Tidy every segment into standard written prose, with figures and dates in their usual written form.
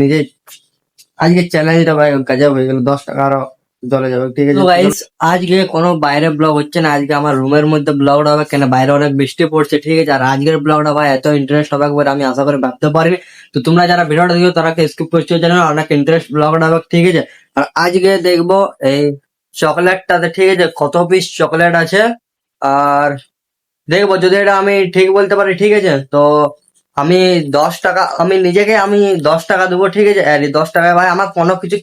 নিজে আজকে চ্যালেঞ্জটা ভাই গজব হয়ে গেল, 10 টাকা আরো চলে যাবে। ঠিক আছে গাইস, আজকে কোনো বাইরে ব্লগ হচ্ছে না, আজকে আমার রুমের মধ্যে ব্লগটা হবে। কেন বাইরে অনেক বৃষ্টি পড়ছে, ঠিক আছে। আর আজকের ব্লগটা ভাই এত ইন্টারেস্ট হবে বলে আমি আশা করে ভাবতে পারিনি। তো তোমরা যারা ভিডিওটা দেখো তারা স্কিপ করছো, জানো অনেক ইন্টারেস্ট ব্লগটা হবে, ঠিক আছে। আর আজকে দেখবো এই চকলেটটাতে, ঠিক আছে, কত পিস চকলেট আছে। আর দেখবো যদি এটা আমি ঠিক বলতে পারি, ঠিক আছে, তো আমি 10 টাকা, আমি নিজেকে আমি 10 টাকা দেবো, ঠিক আছে। আর এই 10 টাকায় ভাই আমার কোনো কিছু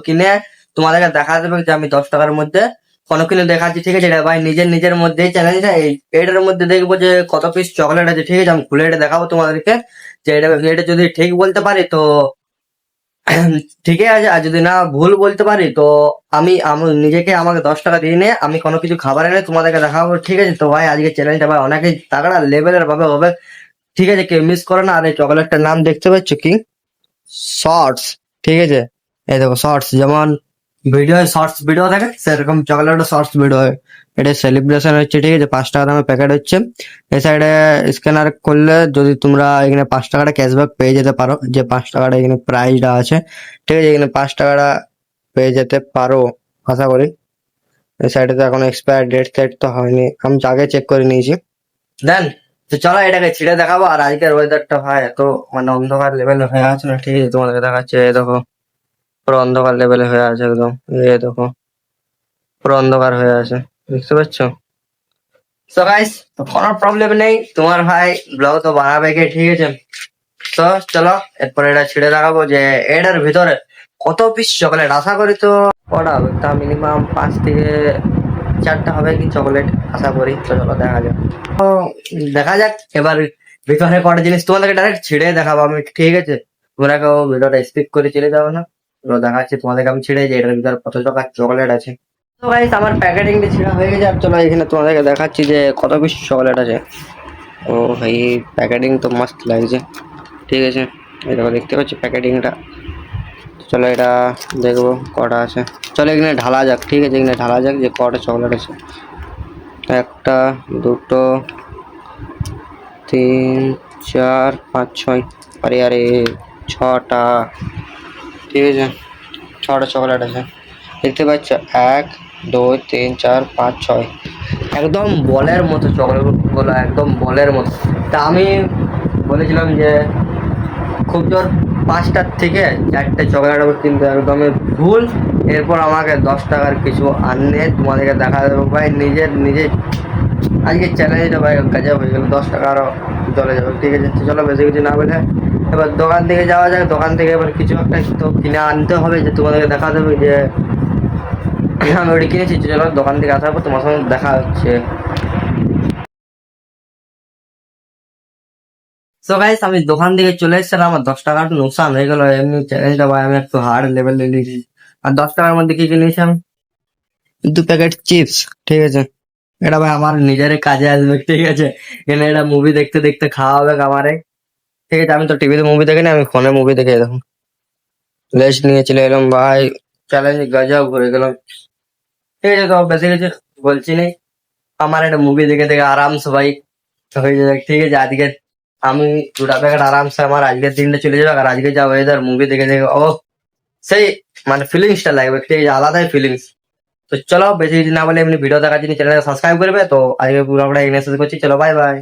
কিনে তোমাদেরকে দেখা দেবে যে আমি 10 টাকার মধ্যে কোনো কিছু দেখাচ্ছি, ঠিক আছে। এটা ভাই নিজের নিজের মধ্যেই চ্যালেঞ্জটা, এটার মধ্যে দেখবো যে কত পিস চকলেট আছে, ঠিক আছে। আমি খুলে এটা দেখাবো তোমাদেরকে যে এটা যদি ঠিক বলতে পারি তো ঠিকই আছে, আর যদি না ভুল বলতে পারি তো আমি নিজেকে আমাকে 10 টাকা দিয়ে নিয়ে আমি কোনো কিছু খাবার এনে তোমাদেরকে দেখাবো, ঠিক আছে। তো ভাই আজকে চ্যালেঞ্জটা ভাই অনেকেই তাগড়া লেভেলের ভাবে হবে, ঠিক আছে, কেউ মিস করে না। আর এই চকলেটটার নাম দেখতে পাচ্ছ কি, শর্টস, ঠিক আছে। এই দেখো শর্টস, যেমন ভিডিও শর্টস ভিডিও থাকে সেরকম চকলেটের শর্টস ভিডিও। এটা সেলিব্রেশন হচ্ছে, ঠিক আছে। 5 টাকা দামের প্যাকেট হচ্ছে। এই সাইডে স্ক্যানার করলে যদি তোমরা এখানে 5 টাকাটা ক্যাশব্যাক পেয়ে যেতে পারো, যে 5 টাকাটা এখানে প্রাইসটা আছে, ঠিক আছে। এখানে 5 টাকাটা পেয়ে যেতে পারো আশা করি। এই সাইডে তো এখন এক্সপায়ার ডেট সেট তো হয়নি, আমি আগে চেক করে নিয়েছি। দেন তো চলো এটাকে ছিঁড়ে দেখাবো। আর আজকের ওয়েদারটা ভাই এত মানে অন্ধকার লেভেল হয়ে আছে না, ঠিক আছে, তোমাদেরকে দেখাচ্ছে। এই দেখো পুরো অন্ধকার লেভেলে হয়ে আছে একদম। এই দেখো পুরো অন্ধকার হয়ে আছে, দেখতে পাচ্ছ। তো গাইস, তো কোনো প্রবলেম নেই, তোমার ভাই ব্লগ তো বানাবে কে, ঠিক আছে। তো চলো এরপরে এটা ছিঁড়ে দেখাবো যে এটার ভিতরে কত পিস চকলেট। আশা করি তো কটা হবে, তা মিনিমাম 5 থেকে 4টা হবে কি চকলেট আশা করি। তো চলো দেখা যাক, তো দেখা যাক এবার ভিতরে কটা জিনিস তোমাদেরকে ডাইরেক্ট ছিঁড়ে দেখাবো আমি, ঠিক আছে। তোমরা কেউ ভিডিওটা স্কিপ করে চলে যাবো না। তো দেখাচ্ছি তোমাদেরকে আমি ছিঁড়ে যে এটার ভিতরে কত টাকা চকলেট আছে। তো গাইস আমার প্যাকেটিংটা ছিঁড়া হয়ে গেছে, আর চলো এখানে তোমাদেরকে দেখাচ্ছি যে কত পিস চকলেট আছে। ও ভাই প্যাকেটিং তো মস্ত লাগছে, ঠিক আছে। এই দেখো দেখতে পাচ্ছি প্যাকেটিংটা। চলো এটা দেখবো কটা আছে। চলো এখানে ঢালা যাক, ঠিক আছে, এখানে ঢালা যাক যে কটা চকলেট আছে। 1টা 2টো 3 4 5 6, আরে আরে 6টা, ঠিক আছে। 6টা চকলেট আছে দেখতে পাচ্ছ। 1 2 3 4 5 6, একদম বলের মতো চকলেট গুলো, একদম বলের মতো। তা আমি বলেছিলাম যে খুব জোর 5টার থেকে 4টে চকলেট হবে, কিন্তু একদমই ভুল। এরপর আমাকে 10 টাকার কিছু আনলে তোমাদেরকে দেখা দেবো ভাই নিজে আজকে চ্যালেঞ্জটা ভাই কাজে হয়ে গেল। 10 টাকা আরো চলে যাবে, ঠিক আছে। তো চলো বেশি কিছু না বলে এবার দোকান থেকে যাওয়া যায়। দোকান থেকে এবার কিছু একটা তো কিনে আনতে হবে, যে তোমাদেরকে দেখা দেবে যে আমি ওটা কিনেছি। চলো দোকান থেকে আসার পর তোমার সঙ্গে দেখা হচ্ছে। সো গাইস আমি দোকান থেকে চলে এসেছিলাম, আমার 10 টাকা একটু নুকসান হয়ে গেল। এমনি চ্যালেঞ্জটা ভাই আমি একটু হার্ড লেভেলে নিয়েছি। আর 10 টাকার মধ্যে কি কিনেছি আমি, 2 প্যাকেট চিপস, ঠিক আছে। এটা ভাই আমার নিজের কাজে আসবে, ঠিক আছে। এখানে এটা মুভি দেখতে দেখতে খাওয়া হবে আমারে, ঠিক আছে। আমি তো টিভিতে মুভি দেখি না, আমি ফোনে মুভি দেখে দেখুন লেস নিয়ে চলে এলাম ভাই। চ্যালেঞ্জ গজব হয়ে গেলাম, ঠিক আছে। তো বেশি কিছু বলছি নেই, আমার একটা মুভি দেখে দেখে আরামসে ভাই হয়ে যাবে, ঠিক আছে। আজকে আমি 2টা প্যাকেট আরামসে আমার আজকের দিনটা চলে যাবে। আর আজকে যা ওয়েদার মুভি দেখে দেখে ও সেই মানে ফিলিংসটা লাগবে, ঠিক আছে, আলাদাই ফিলিংস। তো চলো বেশি কিছু না বলে এমনি ভিডিও দেখার জন্য চ্যানেলটা সাবস্ক্রাইব করবে। তো আজকে পুরো আমরা এখানে শেষ করছি, চলো বাই বাই।